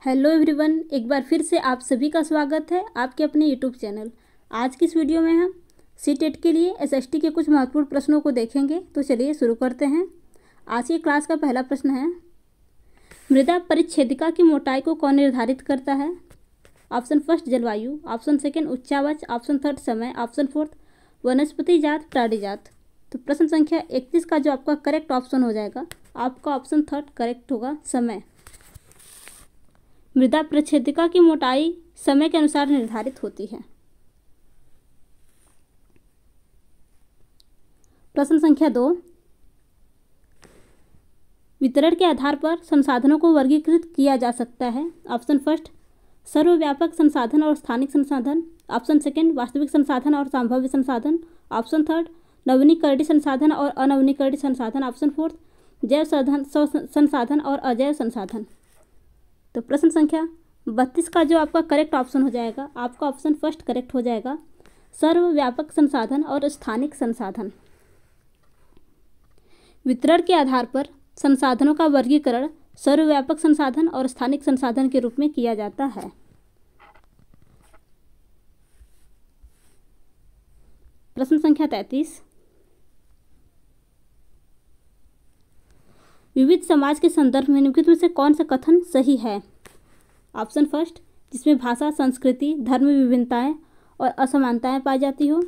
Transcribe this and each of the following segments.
Hello everyone, एक बार फिर से आप सभी का स्वागत है आपके अपने यूट्यूब चैनल। आज की इस वीडियो में हम सीटेट के लिए एसएसटी के कुछ महत्वपूर्ण प्रश्नों को देखेंगे। तो चलिए शुरू करते हैं। आज की क्लास का पहला प्रश्न है, मृदा परिच्छेदिका की मोटाई को कौन निर्धारित करता है? ऑप्शन फर्स्ट जलवायु, ऑप्शन सेकेंड उच्चावच, ऑप्शन थर्ड समय, ऑप्शन फोर्थ वनस्पति जात प्राणी जात। तो प्रश्न संख्या 31 का जो आपका करेक्ट ऑप्शन हो जाएगा, आपका ऑप्शन थर्ड करेक्ट होगा, समय। मृदा परिच्छेदिका की मोटाई समय के अनुसार निर्धारित होती है। प्रश्न संख्या 2, वितरण के आधार पर संसाधनों को वर्गीकृत किया जा सकता है। ऑप्शन फर्स्ट सर्वव्यापक संसाधन और स्थानिक संसाधन, ऑप्शन सेकेंड वास्तविक संसाधन और संभाव्य संसाधन, ऑप्शन थर्ड नवीनीकरणीय संसाधन और अनवीनीकरणीय संसाधन, ऑप्शन फोर्थ जैव संसाधन और अजैव संसाधन। तो प्रश्न संख्या 32 का जो आपका करेक्ट ऑप्शन हो जाएगा, आपका ऑप्शन फर्स्ट करेक्ट हो जाएगा, सर्वव्यापक संसाधन और स्थानिक संसाधन। वितरण के आधार पर संसाधनों का वर्गीकरण सर्वव्यापक संसाधन और स्थानिक संसाधन के रूप में किया जाता है। प्रश्न संख्या 33, विविध समाज के संदर्भ में निम्नलिखित में से कौन सा कथन सही है? ऑप्शन फर्स्ट जिसमें भाषा, संस्कृति, धर्म विभिन्नताएं और असमानताएं पाई जाती हो।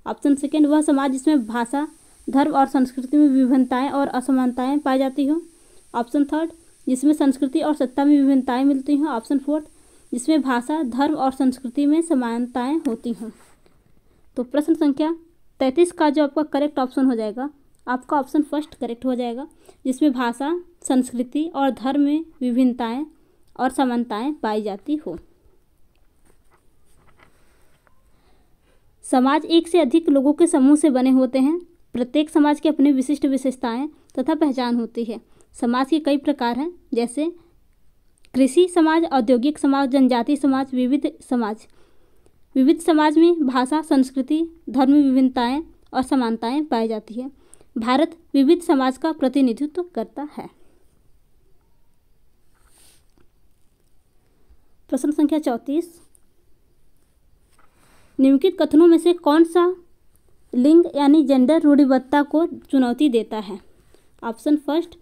ऑप्शन सेकेंड वह समाज जिसमें भाषा, धर्म और संस्कृति में विभिन्नताएं और असमानताएं पाई जाती हो। ऑप्शन थर्ड जिसमें संस्कृति और सत्ता में विभिन्नताएं मिलती हों। ऑप्शन फोर्थ जिसमें भाषा, धर्म और संस्कृति में समानताएं होती हों। तो प्रश्न संख्या 33 का जो आपका करेक्ट ऑप्शन हो जाएगा, आपका ऑप्शन फर्स्ट करेक्ट हो जाएगा, जिसमें भाषा, संस्कृति और धर्म में विभिन्नताएं और समानताएं पाई जाती हो। समाज एक से अधिक लोगों के समूह से बने होते हैं। प्रत्येक समाज की अपनी विशिष्ट विशेषताएं तथा पहचान होती है। समाज के कई प्रकार हैं, जैसे कृषि समाज, औद्योगिक समाज, जनजातीय समाज, विविध समाज। विविध समाज में भाषा, संस्कृति, धर्म विभिन्नताएं और समानताएं पाई जाती है। भारत विविध समाज का प्रतिनिधित्व करता है। प्रश्न संख्या 34, निम्नलिखित कथनों में से कौन सा लिंग यानी जेंडर रूढ़िबद्धता को चुनौती देता है? ऑप्शन फर्स्ट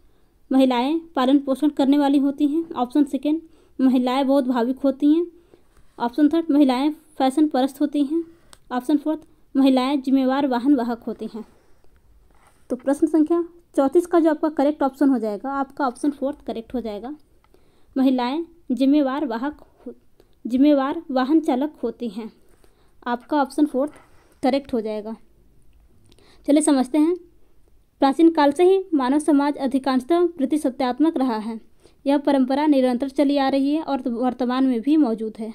महिलाएं पालन पोषण करने वाली होती हैं। ऑप्शन सेकेंड महिलाएं बहुत भावुक होती हैं। ऑप्शन थर्ड महिलाएं फैशन परस्त होती हैं। ऑप्शन फोर्थ महिलाएं जिम्मेवार वाहन वाहक होती हैं। तो प्रश्न संख्या 34 का जो आपका करेक्ट ऑप्शन हो जाएगा, आपका ऑप्शन फोर्थ करेक्ट हो जाएगा, महिलाएं जिम्मेवार वाहन चालक होती हैं। आपका ऑप्शन फोर्थ करेक्ट हो जाएगा। चलिए समझते हैं। प्राचीन काल से ही मानव समाज अधिकांशतः प्रतिसत्यात्मक रहा है। यह परंपरा निरंतर चली आ रही है और वर्तमान में भी मौजूद है।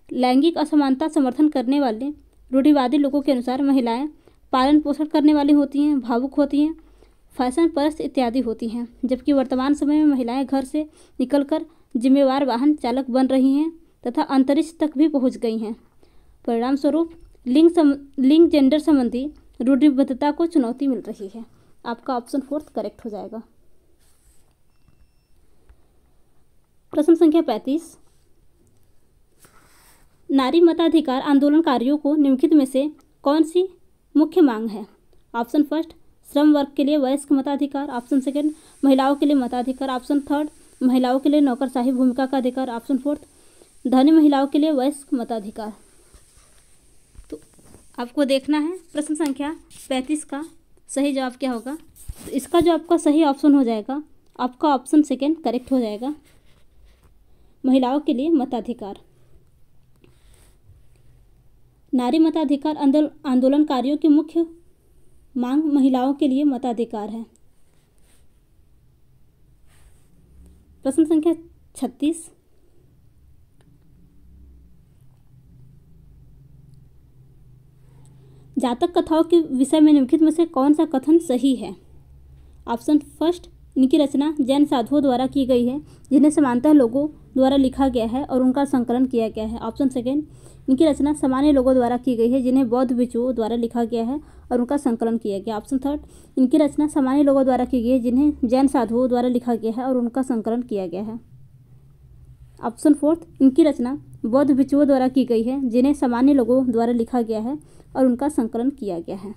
लैंगिक असमानता समर्थन करने वाले रूढ़िवादी लोगों के अनुसार महिलाएं पालन पोषण करने वाली होती हैं, भावुक होती हैं, फैशन परस्त इत्यादि होती हैं, जबकि वर्तमान समय में महिलाएं घर से निकलकर जिम्मेवार वाहन चालक बन रही हैं तथा अंतरिक्ष तक भी पहुंच गई हैं। परिणाम स्वरूप लिंग जेंडर संबंधी रूढ़िबद्धता को चुनौती मिल रही है। आपका ऑप्शन फोर्थ करेक्ट हो जाएगा। प्रश्न संख्या 35, नारी मताधिकार आंदोलनकारियों को निम्नलिखित में से कौन सी मुख्य मांग है? ऑप्शन फर्स्ट श्रम वर्ग के लिए वयस्क मताधिकार। ऑप्शन सेकेंड महिलाओं के लिए मताधिकार। ऑप्शन थर्ड महिलाओं के लिए नौकरशाही भूमिका का अधिकार। ऑप्शन फोर्थ धनी महिलाओं के लिए वयस्क मताधिकार। तो आपको देखना है प्रश्न संख्या 35 का सही जवाब क्या होगा। तो इसका जो आपका सही ऑप्शन हो जाएगा, आपका ऑप्शन सेकेंड करेक्ट हो जाएगा, महिलाओं के लिए मताधिकार। नारी मताधिकार आंदोलनकारियों की मुख्य मांग महिलाओं के लिए मताधिकार है। प्रश्न संख्या 36, जातक कथाओं के विषय में निम्नलिखित में से कौन सा कथन सही है? ऑप्शन फर्स्ट इनकी रचना जैन साधुओं द्वारा की गई है, जिन्हें सामान्यतः लोगों द्वारा लिखा गया है और उनका संकलन किया गया है। ऑप्शन सेकेंड इनकी रचना सामान्य लोगों द्वारा की गई है, जिन्हें बौद्ध भिक्षुओं द्वारा लिखा गया है और उनका संकलन किया गया। ऑप्शन थर्ड इनकी रचना सामान्य लोगों द्वारा की गई है, जिन्हें जैन साधुओं द्वारा लिखा गया है और उनका संकलन किया गया है। ऑप्शन फोर्थ, इनकी रचना बौद्ध भिक्षुओं द्वारा की गई है जिन्हें सामान्य लोगों द्वारा लिखा गया है और उनका संकलन किया गया है।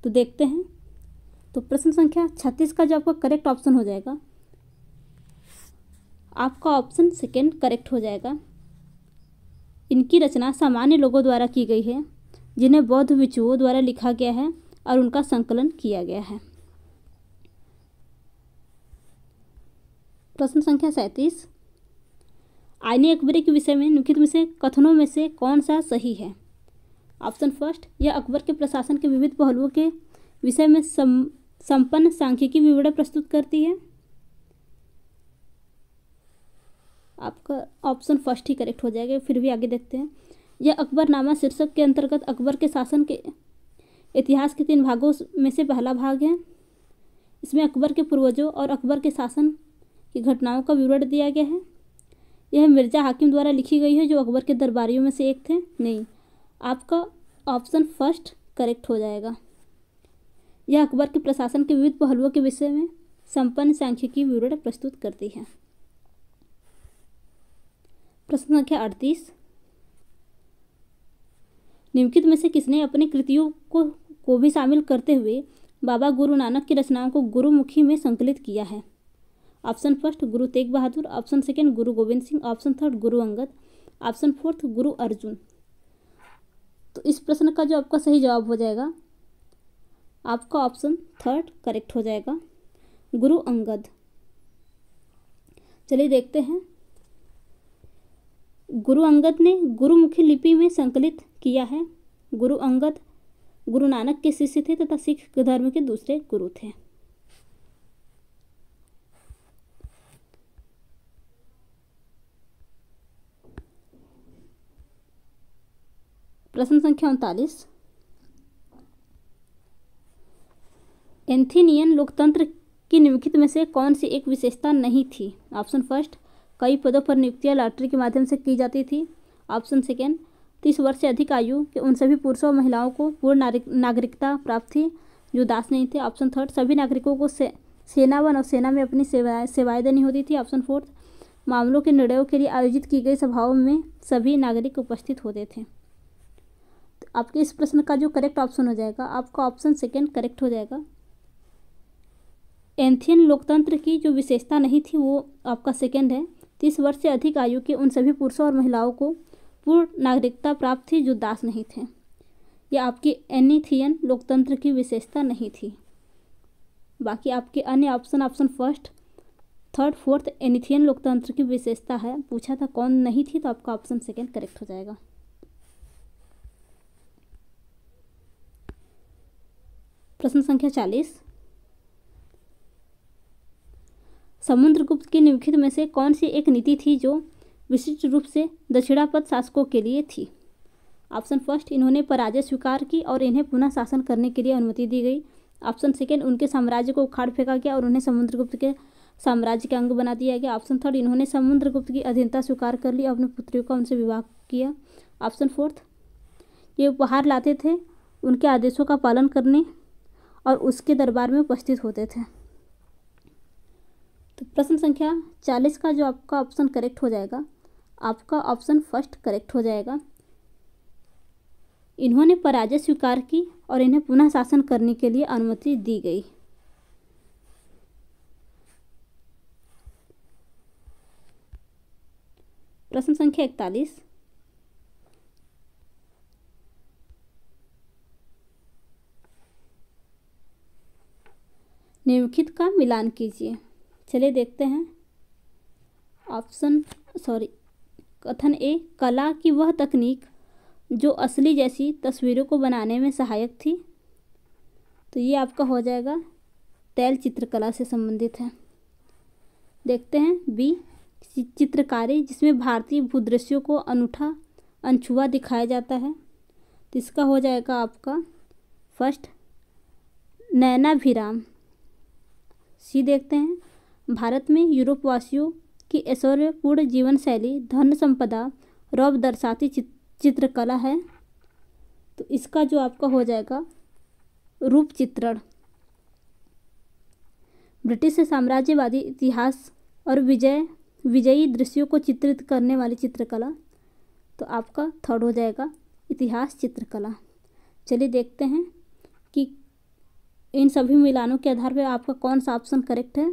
तो देखते हैं, तो प्रश्न संख्या 36 का जो आपका करेक्ट ऑप्शन हो जाएगा, आपका ऑप्शन सेकेंड करेक्ट हो जाएगा। इनकी रचना सामान्य लोगों द्वारा की गई है जिन्हें बौद्ध भिक्षुओं द्वारा लिखा गया है और उनका संकलन किया गया है। प्रश्न संख्या 37, आईने अकबरी के विषय में निम्नलिखित में से कथनों में से कौन सा सही है? ऑप्शन फर्स्ट, यह अकबर के प्रशासन के विविध पहलुओं के विषय में संपन्न सांख्यिकी विवरण प्रस्तुत करती है। आपका ऑप्शन फर्स्ट ही करेक्ट हो जाएगा, फिर भी आगे देखते हैं। यह अकबरनामा शीर्षक के अंतर्गत अकबर के शासन के इतिहास के 3 भागों में से पहला भाग है। इसमें अकबर के पूर्वजों और अकबर के शासन की घटनाओं का विवरण दिया गया है। यह मिर्जा हाकिम द्वारा लिखी गई है जो अकबर के दरबारियों में से एक थे। नहीं, आपका ऑप्शन फर्स्ट करेक्ट हो जाएगा। यह अकबर के प्रशासन के विविध पहलुओं के विषय में संपन्न सांख्यिकी विवरण प्रस्तुत करती है। प्रश्न संख्या 38, निम्नलिखित में से किसने अपनी कृतियों को भी शामिल करते हुए बाबा गुरु नानक की रचनाओं को गुरुमुखी में संकलित किया है? Option first, Guru Tegh Bahadur. Option second, गुरु Govind Singh. Option third, Guru Angad. Option fourth, गुरु अर्जुन। तो इस प्रश्न का जो आपका सही जवाब हो जाएगा, आपका ऑप्शन थर्ड करेक्ट हो जाएगा, गुरु अंगद। चलिए देखते हैं, गुरु अंगद ने गुरुमुखी लिपि में संकलित किया है। गुरु अंगद गुरु नानक के शिष्य थे तथा सिख धर्म के दूसरे गुरु थे। प्रश्न संख्या 39, एथेनियन लोकतंत्र की निम्नलिखित में से कौन सी एक विशेषता नहीं थी? ऑप्शन फर्स्ट, कई पदों पर नियुक्तियां लॉटरी के माध्यम से की जाती थी। ऑप्शन सेकेंड, 30 वर्ष से अधिक आयु के उन सभी पुरुषों और महिलाओं को पूर्ण नागरिकता प्राप्त थी जो दास नहीं थे। ऑप्शन थर्ड, सभी नागरिकों को सेना व नौसेना में अपनी सेवाएं देनी होती थी। ऑप्शन फोर्थ, मामलों के निर्णयों के लिए आयोजित की गई सभाओं में सभी नागरिक उपस्थित होते थे। तो आपके इस प्रश्न का जो करेक्ट ऑप्शन हो जाएगा, आपका ऑप्शन सेकेंड करेक्ट हो जाएगा। एथेनियन लोकतंत्र की जो विशेषता नहीं थी वो आपका सेकेंड है, 30 वर्ष से अधिक आयु के उन सभी पुरुषों और महिलाओं को पूर्ण नागरिकता प्राप्त थी जो दास नहीं थे। यह आपकी एथेनियन लोकतंत्र की विशेषता नहीं थी। बाकी आपके अन्य option first, third, fourth Athenian लोकतंत्र की विशेषता है। पूछा था कौन नहीं थी, तो आपका ऑप्शन सेकेंड करेक्ट हो जाएगा। प्रश्न संख्या 40, समुद्रगुप्त की निम्नलिखित में से कौन सी एक नीति थी जो विशिष्ट रूप से दक्षिणापथ शासकों के लिए थी? ऑप्शन फर्स्ट, इन्होंने पराजय स्वीकार की और इन्हें पुनः शासन करने के लिए अनुमति दी गई। ऑप्शन सेकेंड, उनके साम्राज्य को उखाड़ फेंका गया और उन्हें समुद्रगुप्त के साम्राज्य के अंग बना दिया गया। ऑप्शन थर्ड, इन्होंने समुद्रगुप्त की अधीनता स्वीकार कर ली और अपनी पुत्रियों का उनसे विवाह किया। ऑप्शन फोर्थ, ये उपहार लाते थे, उनके आदेशों का पालन करने और उसके दरबार में उपस्थित होते थे। तो प्रश्न संख्या 40 का जो आपका ऑप्शन करेक्ट हो जाएगा, आपका ऑप्शन फर्स्ट करेक्ट हो जाएगा। इन्होंने पराजय स्वीकार की और इन्हें पुनः शासन करने के लिए अनुमति दी गई। प्रश्न संख्या 41, निम्नलिखित का मिलान कीजिए। चलिए देखते हैं। कथन ए, कला की वह तकनीक जो असली जैसी तस्वीरों को बनाने में सहायक थी। तो ये आपका हो जाएगा तैल चित्रकला से संबंधित है। देखते हैं बी, चित्रकारी जिसमें भारतीय भूदृश्यों को अनूठा अनछुआ दिखाया जाता है। तो इसका हो जाएगा आपका फर्स्ट, नैनाभिराम। सी देखते हैं, भारत में यूरोपवासियों की ऐश्वर्यपूर्ण जीवन शैली, धन संपदा, रौब दर्शाती चित्रकला है। तो इसका जो आपका हो जाएगा रूप चित्रण। ब्रिटिश साम्राज्यवादी इतिहास और विजय विजयी दृश्यों को चित्रित करने वाली चित्रकला, तो आपका थर्ड हो जाएगा इतिहास चित्रकला। चलिए देखते हैं कि इन सभी मिलानों के आधार पर आपका कौन सा ऑप्शन करेक्ट है।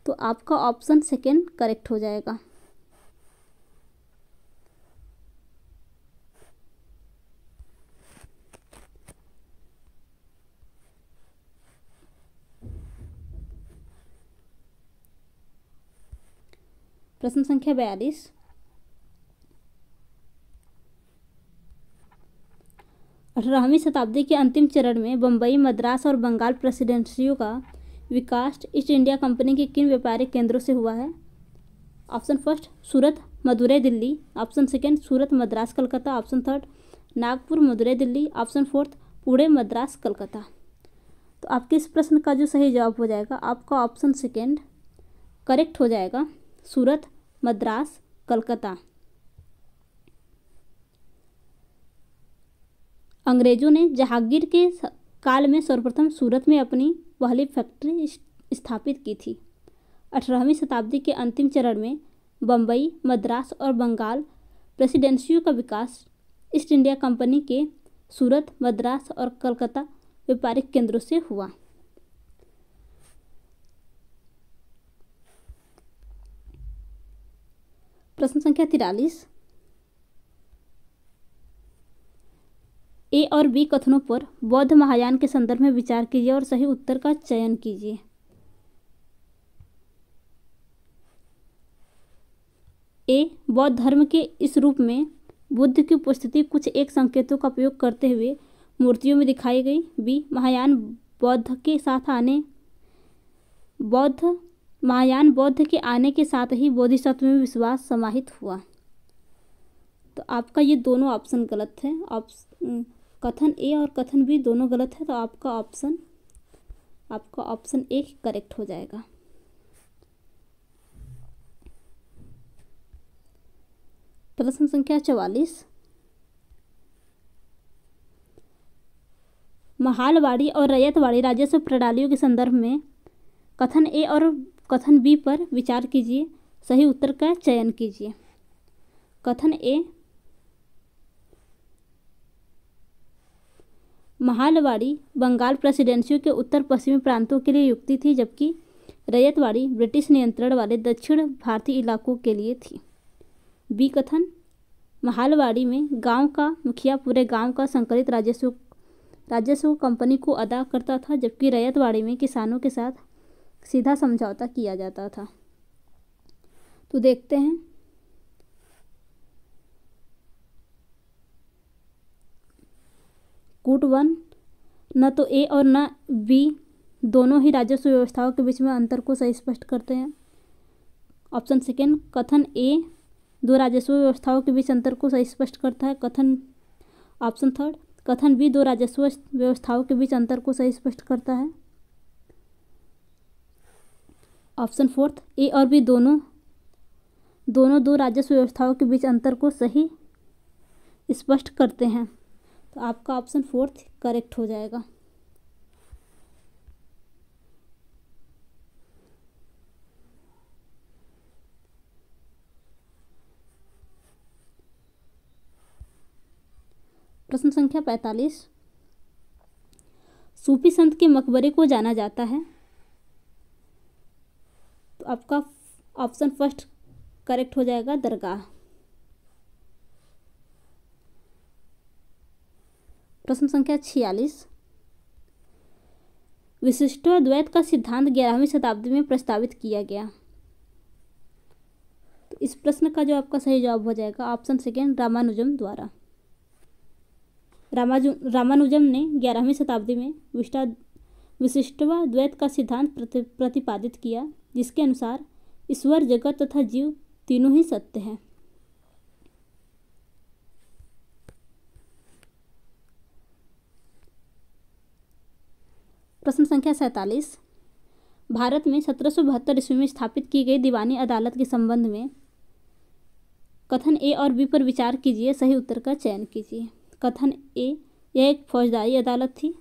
तो आपका ऑप्शन सेकेंड करेक्ट हो जाएगा। प्रश्न संख्या 42। 18वीं शताब्दी के अंतिम चरण में बम्बई, मद्रास और बंगाल प्रेसिडेंसियों का विकास ईस्ट इंडिया कंपनी के किन व्यापारिक केंद्रों से हुआ है। Option first Surat, Madurai, Delhi. Option second Surat, Madras, Calcutta. Option third Nagpur, Madurai, Delhi. Option fourth Pune, Madras, Calcutta. तो आपके इस प्रश्न का जो सही जवाब हो जाएगा आपका ऑप्शन सेकेंड करेक्ट हो जाएगा, सूरत, मद्रास, कलकत्ता। अंग्रेजों ने जहांगीर के काल में सर्वप्रथम सूरत में अपनी पहली फैक्ट्री स्थापित की थी। 18वीं शताब्दी के अंतिम चरण में बम्बई, मद्रास और बंगाल प्रेसिडेंसियों का विकास ईस्ट इंडिया कंपनी के सूरत, मद्रास और कलकत्ता व्यापारिक केंद्रों से हुआ। प्रश्न संख्या 43। ए और बी कथनों पर बौद्ध महायान के संदर्भ में विचार कीजिए और सही उत्तर का चयन कीजिए। ए, बौद्ध धर्म के इस रूप में बुद्ध की उपस्थिति कुछ एक संकेतों का उपयोग करते हुए मूर्तियों में दिखाई गई। बी, महायान बौद्ध के आने के साथ ही बोधिसत्व में विश्वास समाहित हुआ। तो आपका ये दोनों ऑप्शन गलत है। कथन ए और कथन बी दोनों गलत है। तो आपका ऑप्शन ए करेक्ट हो जाएगा। प्रश्न संख्या 44। महालवाड़ी और रैयतवाड़ी राजस्व प्रणालियों के संदर्भ में कथन ए और कथन बी पर विचार कीजिए, सही उत्तर का चयन कीजिए। कथन ए, महालवाड़ी बंगाल प्रेसिडेंसियों के उत्तर पश्चिमी प्रांतों के लिए युक्ति थी, जबकि रैयतवाड़ी ब्रिटिश नियंत्रण वाले दक्षिण भारतीय इलाकों के लिए थी। बी कथन, महालवाड़ी में गांव का मुखिया पूरे गांव का संकलित राजस्व कंपनी को अदा करता था, जबकि रैयतवाड़ी में किसानों के साथ सीधा समझौता किया जाता था। तो देखते हैं। कूट 1, न तो ए और न बी दोनों ही राजस्व व्यवस्थाओं के बीच में अंतर को सही स्पष्ट करते हैं। ऑप्शन सेकेंड, कथन ए दो राजस्व व्यवस्थाओं के बीच अंतर को सही स्पष्ट करता है। ऑप्शन थर्ड, कथन बी दो राजस्व व्यवस्थाओं के बीच अंतर को सही स्पष्ट करता है। ऑप्शन फोर्थ, ए और बी दोनों दो राजस्व व्यवस्थाओं के बीच अंतर को सही स्पष्ट करते हैं। तो आपका ऑप्शन फोर्थ करेक्ट हो जाएगा। प्रश्न संख्या 45। सूफी संत के मकबरे को जाना जाता है। तो आपका ऑप्शन फर्स्ट करेक्ट हो जाएगा, दरगाह। प्रश्न संख्या 46। विशिष्टाद्वैत का सिद्धांत 11वीं शताब्दी में प्रस्तावित किया गया। तो इस प्रश्न का जो आपका सही जवाब हो जाएगा ऑप्शन सेकेंड, रामानुजम द्वारा। रामानुजम ने 11वीं शताब्दी में विशिष्टाद्वैत का सिद्धांत प्रतिपादित किया, जिसके अनुसार ईश्वर, जगत तथा जीव तीनों ही सत्य हैं। प्रश्न संख्या 47। भारत में 1772 ईस्वी में स्थापित की गई दीवानी अदालत के संबंध में कथन ए और बी पर विचार कीजिए, सही उत्तर का चयन कीजिए। कथन ए, यह एक फौजदारी अदालत थी।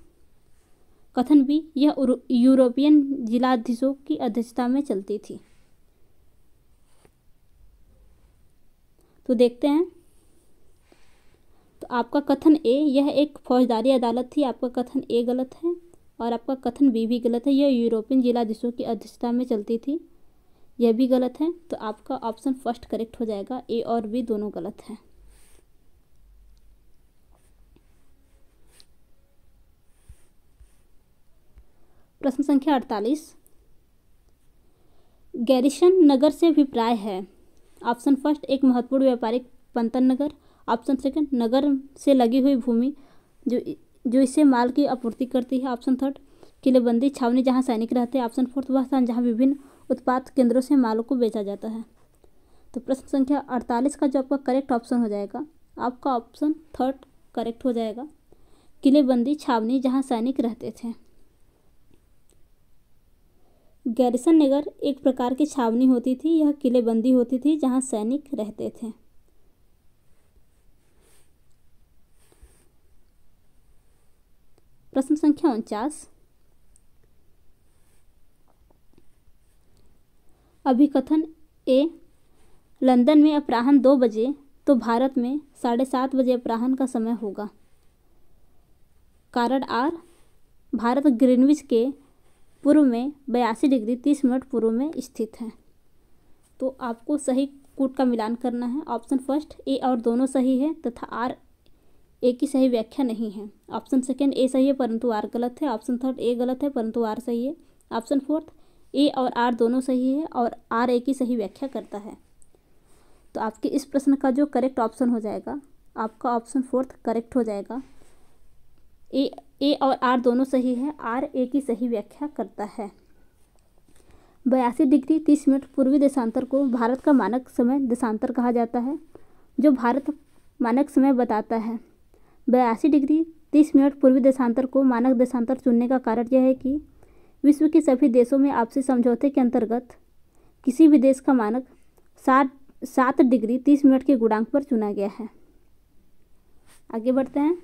कथन बी, यह यूरोपियन जिलाधीशों की अध्यक्षता में चलती थी। तो देखते हैं। तो आपका कथन ए, यह एक फौजदारी अदालत थी, आपका कथन ए गलत है और आपका कथन बी भी गलत है। यह यूरोपियन जिलाधीशों की अध्यक्षता में चलती थी, यह भी गलत है। तो आपका ऑप्शन फर्स्ट करेक्ट हो जाएगा, ए और बी दोनों गलत हैं। प्रश्न संख्या 48, गैरिसन नगर से अभिप्राय है। ऑप्शन फर्स्ट, एक महत्वपूर्ण व्यापारिक बंटन नगर। ऑप्शन सेकंड, नगर से लगी हुई भूमि जो इसे माल की आपूर्ति करती है। ऑप्शन थर्ड, किलेबंदी छावनी जहां सैनिक रहते हैं। ऑप्शन फोर्थ, वह स्थान जहां विभिन्न उत्पाद केंद्रों से मालों को बेचा जाता है। तो प्रश्न संख्या 48 का जो आपका करेक्ट ऑप्शन हो जाएगा, आपका ऑप्शन थर्ड करेक्ट हो जाएगा, किलेबंदी छावनी जहां सैनिक रहते थे। गैरिसन नगर एक प्रकार की छावनी होती थी, यह किलेबंदी होती थी जहां सैनिक रहते थे। प्रश्न संख्या 49, अभिकथन ए, लंदन में अपराह्न 2 बजे तो भारत में 7:30 बजे अपराह्न का समय होगा। कारण आर, भारत ग्रीनविच के पूर्व में 82 डिग्री 30 मिनट पूर्व में स्थित है। तो आपको सही कूट का मिलान करना है। ऑप्शन फर्स्ट ए और दोनों सही है तथा आर ए की सही व्याख्या नहीं है। ऑप्शन सेकेंड ए सही है परंतु आर गलत है। ऑप्शन थर्ड ए गलत है परंतु आर सही है। ऑप्शन फोर्थ, ए और आर दोनों सही है और आर ए की सही व्याख्या करता है। तो आपके इस प्रश्न का जो करेक्ट ऑप्शन हो जाएगा, आपका ऑप्शन फोर्थ करेक्ट हो जाएगा। ए और आर दोनों सही है, आर ए की सही व्याख्या करता है। 82 डिग्री 30 मिनट पूर्वी देशांतर को भारत का मानक समय देशांतर कहा जाता है, जो भारत मानक समय बताता है। 82 डिग्री 30 मिनट पूर्वी देशांतर को मानक देशांतर चुनने का कारण यह है कि विश्व के सभी देशों में आपसी समझौते के अंतर्गत किसी भी देश का मानक 7 डिग्री 30 मिनट के गुणांक पर चुना गया है। आगे बढ़ते हैं।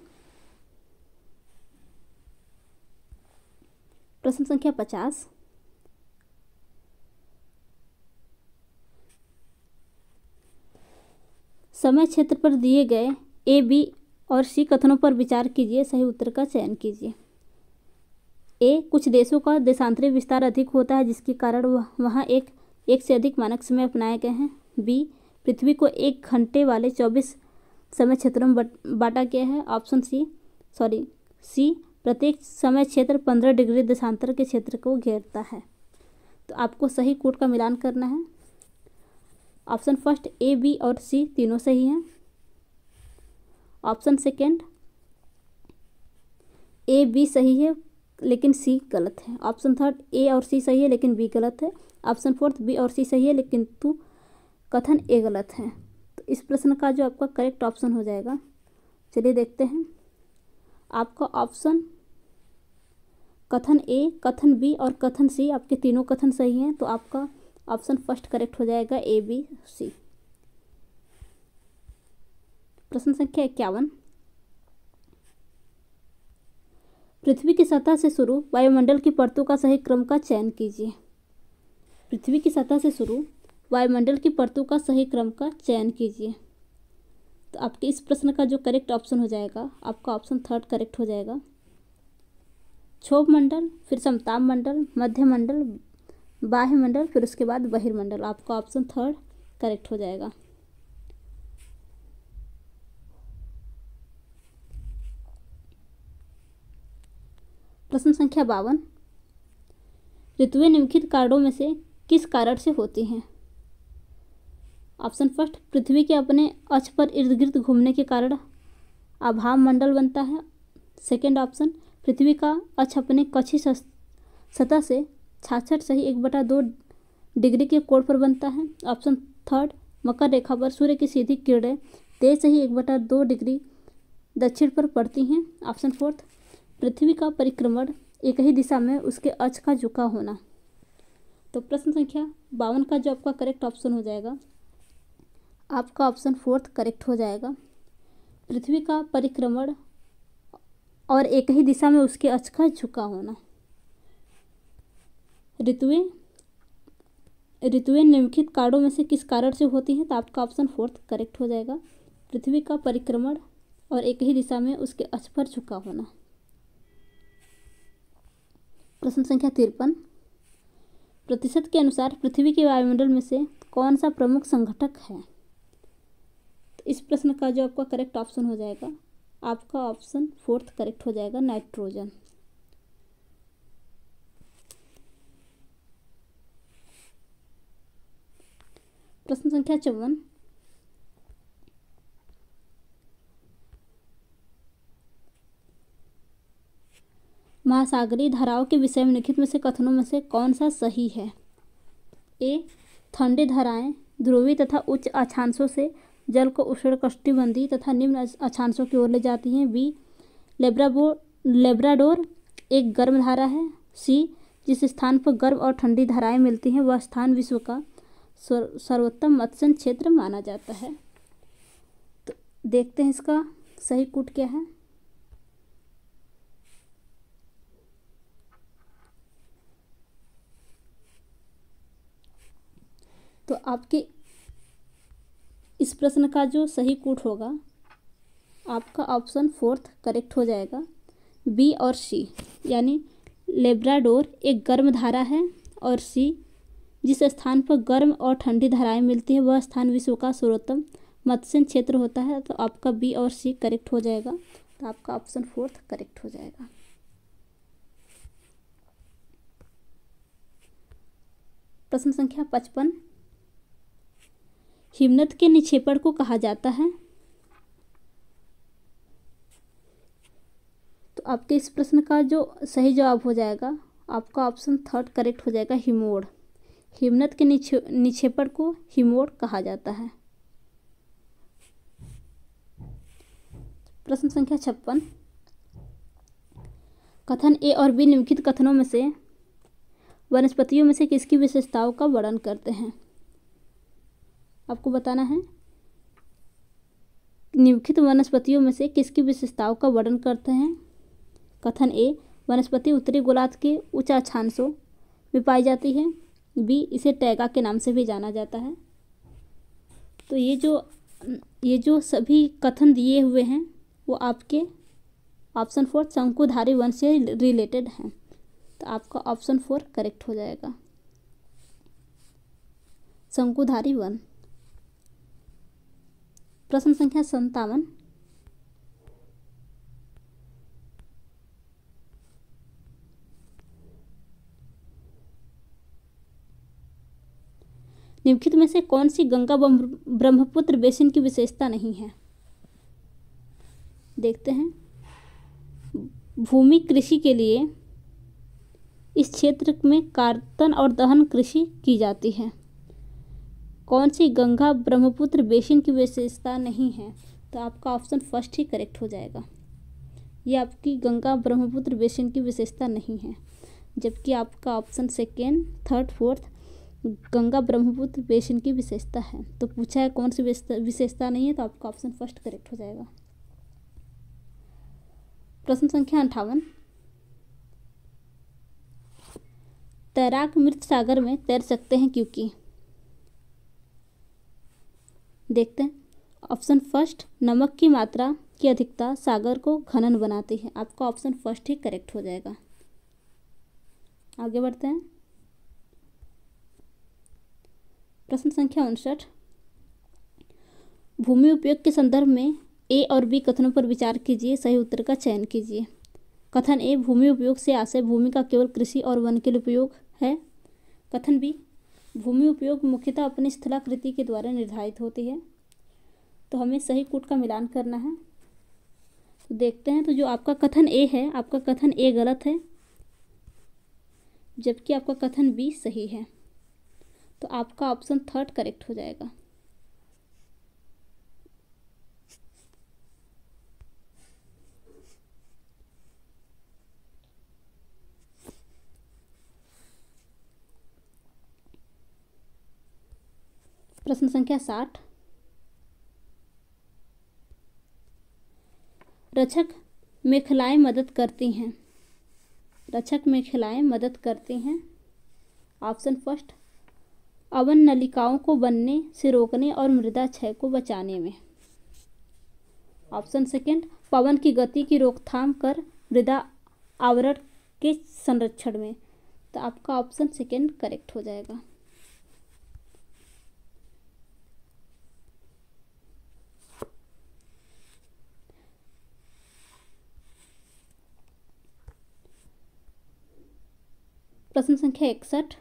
प्रश्न संख्या 50, समय क्षेत्र पर दिए गए ए, बी और सी कथनों पर विचार कीजिए, सही उत्तर का चयन कीजिए। ए, कुछ देशों का देशांतरी विस्तार अधिक होता है जिसके कारण वहाँ एक से अधिक मानक समय अपनाए गए हैं। बी, पृथ्वी को 1 घंटे वाले 24 समय क्षेत्रों में बांटा गया है। ऑप्शन सी, प्रत्येक समय क्षेत्र 15 डिग्री देशांतर के क्षेत्र को घेरता है। तो आपको सही कूट का मिलान करना है। ऑप्शन फर्स्ट ए, बी और सी तीनों सही हैं। ऑप्शन सेकेंड ए, बी सही है लेकिन सी गलत है। ऑप्शन थर्ड ए और सी सही है लेकिन बी गलत है। ऑप्शन फोर्थ बी और सी सही है लेकिन कथन ए गलत है। तो इस प्रश्न का जो आपका करेक्ट ऑप्शन हो जाएगा, चलिए देखते हैं। आपका ऑप्शन कथन ए, कथन बी और कथन सी, आपके तीनों कथन सही हैं। तो आपका ऑप्शन फर्स्ट करेक्ट हो जाएगा, ए, बी, सी। प्रश्न संख्या 51, पृथ्वी की सतह से शुरू वायुमंडल की परतों का सही क्रम का चयन कीजिए। पृथ्वी की सतह से शुरू वायुमंडल की परतों का सही क्रम का चयन कीजिए। तो आपके इस प्रश्न का जो करेक्ट ऑप्शन हो जाएगा, आपका ऑप्शन थर्ड करेक्ट हो जाएगा। क्षोभ मंडल, फिर समताप मंडल, मध्य मंडल, बाह्य मंडल, फिर उसके बाद बहिर्मंडल। आपका ऑप्शन थर्ड करेक्ट हो जाएगा। प्रश्न संख्या 52, ऋतुएं निम्नलिखित कारणों में से किस कारण से होती हैं। ऑप्शन फर्स्ट, पृथ्वी के अपने अक्ष पर इर्द गिर्द घूमने के कारण आभाम मंडल बनता है। सेकेंड ऑप्शन, पृथ्वी का अक्ष अपने कक्षीय सतह से 66.1/2 डिग्री के कोण पर बनता है। ऑप्शन थर्ड, मकर रेखा पर सूर्य की सीधी किरणें 23.1/2 डिग्री दक्षिण पर पड़ती हैं। ऑप्शन फोर्थ, पृथ्वी का परिक्रमण एक ही दिशा में उसके अक्ष का झुका होना। तो प्रश्न संख्या 52 का जो आपका करेक्ट ऑप्शन हो जाएगा, आपका ऑप्शन फोर्थ करेक्ट हो जाएगा। पृथ्वी का परिक्रमण और एक ही दिशा में उसके अक्ष का झुका होना। ऋतुएं निम्नलिखित कारणों में से किस कारण से होती हैं? तो आपका ऑप्शन फोर्थ करेक्ट हो जाएगा। पृथ्वी का परिक्रमण और एक ही दिशा में उसके अक्ष पर झुका होना। प्रश्न संख्या 53, प्रतिशत के अनुसार पृथ्वी के वायुमंडल में से कौन सा प्रमुख संघटक है? तो इस प्रश्न का जो आपका करेक्ट ऑप्शन हो जाएगा, आपका ऑप्शन फोर्थ करेक्ट हो जाएगा, नाइट्रोजन। प्रश्न संख्या 54, महासागरीय धाराओं के विषय में निम्नलिखित में से कथनों में से कौन सा सही है? ए, ठंडी धाराएं ध्रुवीय तथा उच्च अक्षांशों से जल को उष्णकटिबंधीय तथा निम्न अक्षांशों की ओर ले जाती हैं। बी, लेब्राडोर एक गर्म धारा है। सी, जिस स्थान पर गर्म और ठंडी धाराएं मिलती हैं वह स्थान विश्व का सर्वोत्तम मत्स्य क्षेत्र माना जाता है। तो देखते हैं इसका सही कूट क्या है। तो आपके इस प्रश्न का जो सही कूट होगा, आपका ऑप्शन फोर्थ करेक्ट हो जाएगा, बी और सी, यानी लेब्राडोर एक गर्म धारा है और सी, जिस स्थान पर गर्म और ठंडी धाराएं मिलती हैं वह स्थान विश्व का सर्वोत्तम मत्स्य क्षेत्र होता है। तो आपका बी और सी करेक्ट हो जाएगा। तो आपका ऑप्शन फोर्थ करेक्ट हो जाएगा। प्रश्न संख्या 55, हिमनद के निक्षेपण को कहा जाता है? तो आपके इस प्रश्न का जो सही जवाब हो जाएगा, आपका ऑप्शन थर्ड करेक्ट हो जाएगा, हिमोड़। हिमनद के निक्षेपण को हिमोड़ कहा जाता है। प्रश्न संख्या 56, कथन ए और बी निम्नलिखित कथनों में से वनस्पतियों में से किसकी विशेषताओं का वर्णन करते हैं? आपको बताना है निम्नलिखित वनस्पतियों में से किसकी विशेषताओं का वर्णन करते हैं। कथन ए, वनस्पति उत्तरी गोलार्ध के उच्च अक्षांशों में पाई जाती है। बी, इसे टैगा के नाम से भी जाना जाता है। तो ये जो सभी कथन दिए हुए हैं वो आपके ऑप्शन फोर शंकुधारी वन से रिलेटेड हैं। तो आपका ऑप्शन फोर करेक्ट हो जाएगा, शंकुधारी वन। प्रश्न संख्या 57, निम्नलिखित में से कौन सी गंगा ब्रह्मपुत्र बेसिन की विशेषता नहीं है? देखते हैं। भूमि कृषि के लिए इस क्षेत्र में कार्तन और दहन कृषि की जाती है। कौन सी गंगा ब्रह्मपुत्र बेसिन की विशेषता नहीं है? तो आपका ऑप्शन फर्स्ट ही करेक्ट हो जाएगा। ये आपकी गंगा ब्रह्मपुत्र बेसिन की विशेषता नहीं है, जबकि आपका option second, third, fourth Ganga Brahmaputra basin की विशेषता है। तो पूछा है कौन सी विशेषता नहीं है, तो आपका ऑप्शन फर्स्ट करेक्ट हो जाएगा। प्रश्न संख्या 58, तैराक मृत सागर में तैर सकते हैं क्योंकि? देखते हैं। ऑप्शन फर्स्ट, नमक की मात्रा की अधिकता सागर को घनन बनाती है। आपका ऑप्शन फर्स्ट ही करेक्ट हो जाएगा। आगे बढ़ते हैं। प्रश्न संख्या 59, भूमि उपयोग के संदर्भ में ए और बी कथनों पर विचार कीजिए, सही उत्तर का चयन कीजिए। कथन ए, भूमि उपयोग से आशय भूमि का केवल कृषि और वन के लिए उपयोग है। कथन बी, भूमि उपयोग मुख्यतः अपनी स्थलाकृति के द्वारा निर्धारित होती है। तो हमें सही कूट का मिलान करना है। तो देखते हैं। तो जो आपका कथन ए है, आपका कथन ए गलत है, जबकि आपका कथन बी सही है। तो आपका ऑप्शन थर्ड करेक्ट हो जाएगा। प्रश्न संख्या 60, रक्षक मेखलाएं मदद करती हैं। रक्षक मेखलाएं मदद करती हैं। ऑप्शन फर्स्ट, अवन नलिकाओं को बनने से रोकने और मृदा क्षय को बचाने में। ऑप्शन सेकेंड, पवन की गति की रोकथाम कर मृदा आवरण के संरक्षण में। तो आपका ऑप्शन सेकेंड करेक्ट हो जाएगा। प्रश्न संख्या 61,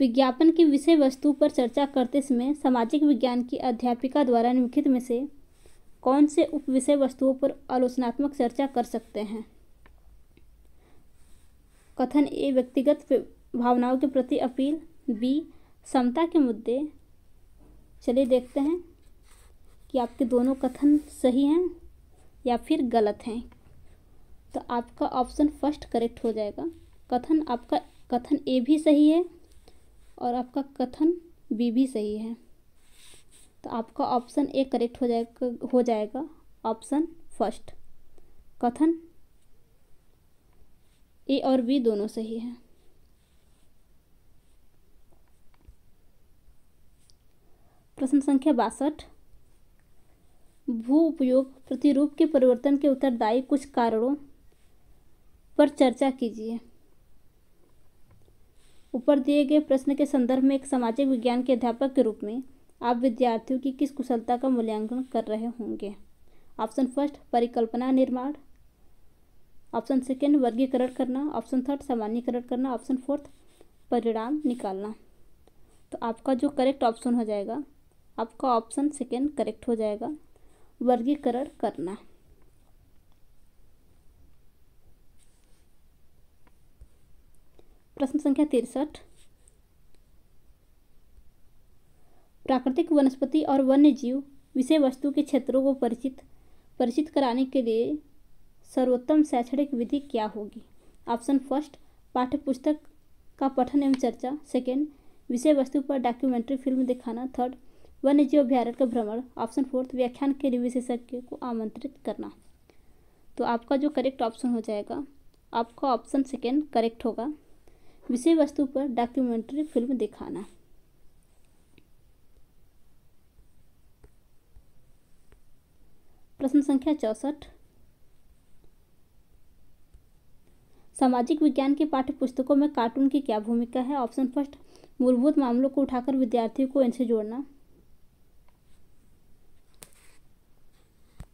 विज्ञापन की विषय वस्तु पर चर्चा करते समय सामाजिक विज्ञान की अध्यापिका द्वारा निम्नलिखित में से कौन से उप विषय वस्तुओं पर आलोचनात्मक चर्चा कर सकते हैं? कथन ए, व्यक्तिगत भावनाओं के प्रति अपील। बी, समता के मुद्दे। चलिए देखते हैं कि आपके दोनों कथन सही हैं या फिर गलत हैं। तो आपका ऑप्शन फर्स्ट करेक्ट हो जाएगा। आपका कथन ए भी सही है और आपका कथन बी भी सही है। तो आपका ऑप्शन ए करेक्ट हो जाएगा ऑप्शन फर्स्ट। कथन ए और बी दोनों सही है। प्रश्न संख्या 62, भू उपयोग प्रतिरूप के परिवर्तन के उत्तरदायी कुछ कारणों पर चर्चा कीजिए। ऊपर दिए गए प्रश्न के संदर्भ में एक सामाजिक विज्ञान के अध्यापक के रूप में आप विद्यार्थियों की किस कुशलता का मूल्यांकन कर रहे होंगे? ऑप्शन फर्स्ट, परिकल्पना निर्माण। ऑप्शन सेकेंड, वर्गीकरण करना। ऑप्शन थर्ड, सामान्यीकरण करना। ऑप्शन फोर्थ, परिणाम निकालना। तो आपका जो करेक्ट ऑप्शन हो जाएगा, आपका ऑप्शन सेकेंड करेक्ट हो जाएगा, वर्गीकरण करना। प्रश्न संख्या 63, प्राकृतिक वनस्पति और वन्य जीव विषय वस्तु के क्षेत्रों को परिचित कराने के लिए सर्वोत्तम शैक्षणिक विधि क्या होगी? ऑप्शन फर्स्ट, पाठ्यपुस्तक का पठन एवं चर्चा। सेकेंड, विषय वस्तु पर डॉक्यूमेंट्री फिल्म दिखाना। थर्ड, वन्य जीव अभ्यारण्य का भ्रमण। ऑप्शन फोर्थ, व्याख्यान के लिए विशेषज्ञ को आमंत्रित करना। तो आपका जो करेक्ट ऑप्शन हो जाएगा, आपका ऑप्शन सेकेंड करेक्ट होगा, विषय वस्तु पर डॉक्यूमेंट्री फिल्म दिखाना। प्रश्न संख्या 64, सामाजिक विज्ञान के पाठ्यपुस्तकों में कार्टून की क्या भूमिका है? ऑप्शन फर्स्ट, मूलभूत मामलों को उठाकर विद्यार्थियों को इनसे जोड़ना।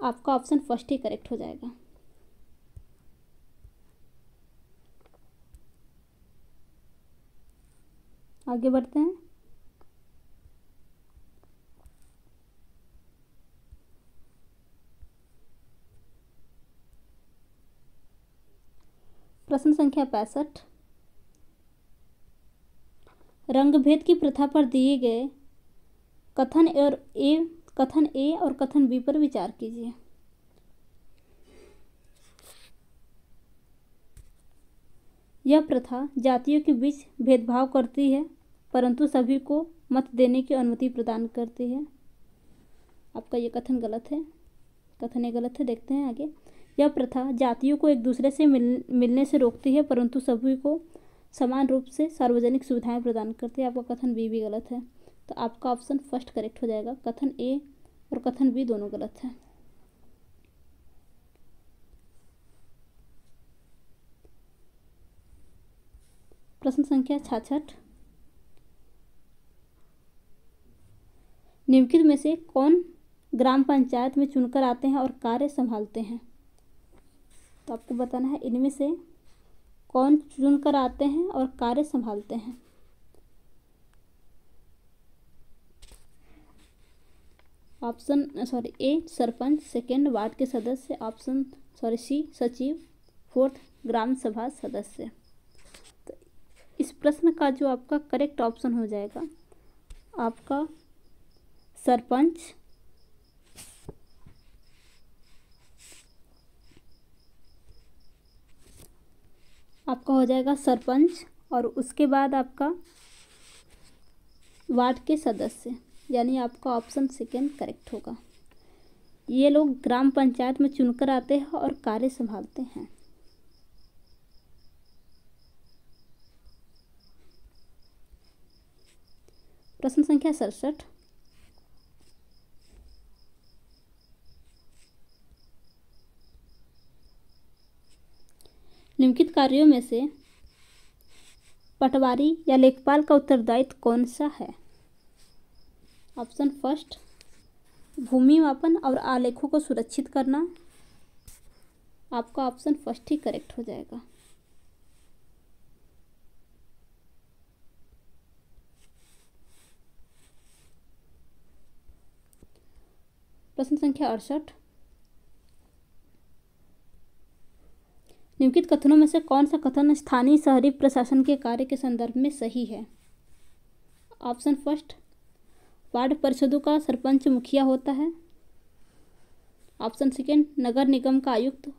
आपका ऑप्शन फर्स्ट ही करेक्ट हो जाएगा। आगे बढ़ते हैं। प्रश्न संख्या 65, रंगभेद की प्रथा पर दिए गए कथन ए और कथन बी पर विचार कीजिए। यह प्रथा जातियों के बीच भेदभाव करती है परंतु सभी को मत देने की अनुमति प्रदान करती है। आपका ये कथन गलत है। कथन ये गलत है। देखते हैं आगे। यह प्रथा जातियों को एक दूसरे से मिलने से रोकती है परंतु सभी को समान रूप से सार्वजनिक सुविधाएं प्रदान करती है। आपका कथन बी भी गलत है। तो आपका ऑप्शन फर्स्ट करेक्ट हो जाएगा। कथन ए और कथन बी दोनों गलत है। प्रश्न संख्या 66, निम्नलिखित में से कौन ग्राम पंचायत में चुनकर आते हैं और कार्य संभालते हैं? तो आपको बताना है इनमें से कौन चुनकर आते हैं और कार्य संभालते हैं। Option A sarpanch, second ward के सदस्य, ऑप्शन सी सचिव, फोर्थ ग्राम सभा सदस्य। तो इस प्रश्न का जो आपका करेक्ट ऑप्शन हो जाएगा आपका सरपंच, आपका हो जाएगा सरपंच और उसके बाद आपका वार्ड के सदस्य, यानी आपका ऑप्शन सेकेंड करेक्ट होगा। ये लोग ग्राम पंचायत में चुनकर आते हैं और कार्य संभालते हैं। प्रश्न संख्या 67। निम्नलिखित कार्यों में से पटवारी या लेखपाल का उत्तरदायित्व कौन सा है? ऑप्शन फर्स्ट, भूमि मापन और आलेखों को सुरक्षित करना। आपका ऑप्शन फर्स्ट ही करेक्ट हो जाएगा। प्रश्न संख्या 68। निम्नलिखित कथनों में से कौन सा कथन स्थानीय शहरी प्रशासन के कार्य के संदर्भ में सही है? ऑप्शन फर्स्ट, वार्ड परिषदों का सरपंच मुखिया होता है। ऑप्शन सेकेंड, नगर निगम का आयुक्त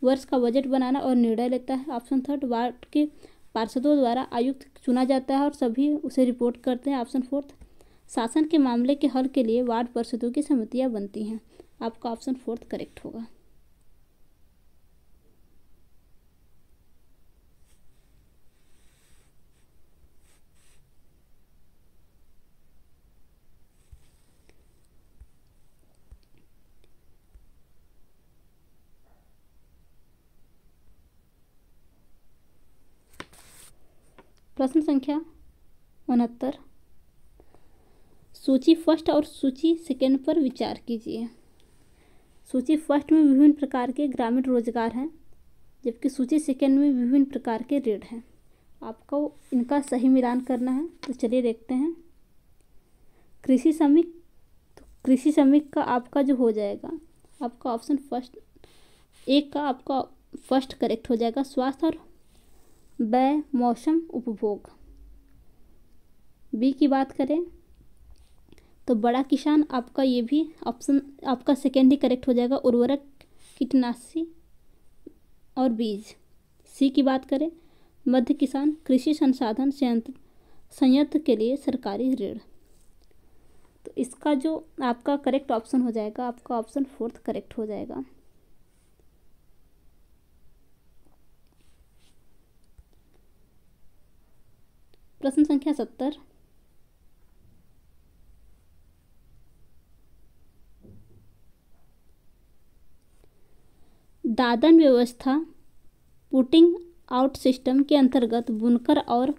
वर्ष का बजट बनाना और निर्णय लेता है। ऑप्शन थर्ड, वार्ड के पार्षदों द्वारा आयुक्त चुना जाता है और सभी उसे रिपोर्ट करते हैं। ऑप्शन फोर्थ, शासन के मामले के हल के लिए वार्ड परिषदों की समितियां बनती हैं। आपका ऑप्शन फोर्थ करेक्ट होगा। प्रश्न संख्या 69। सूची फर्स्ट और सूची सेकेंड पर विचार कीजिए। सूची फर्स्ट में विभिन्न प्रकार के ग्रामीण रोजगार हैं, जबकि सूची सेकेंड में विभिन्न प्रकार के ऋण हैं। आपको इनका सही मिलान करना है। तो चलिए देखते हैं। कृषि श्रमिक, तो कृषि श्रमिक का आपका जो हो जाएगा, आपका ऑप्शन फर्स्ट एक का आपका फर्स्ट करेक्ट हो जाएगा। स्वास्थ्य और व्यय मौसम उपभोग। बी की बात करें तो बड़ा किसान, आपका ये भी ऑप्शन आपका सेकेंड ही करेक्ट हो जाएगा। उर्वरक, कीटनाशी और बीज। सी की बात करें मध्य किसान, कृषि संसाधन संयंत्र के लिए सरकारी ऋण। तो इसका जो आपका करेक्ट ऑप्शन हो जाएगा, आपका ऑप्शन फोर्थ करेक्ट हो जाएगा। प्रश्न संख्या 70। दादन व्यवस्था पुटिंग आउट सिस्टम के अंतर्गत बुनकर और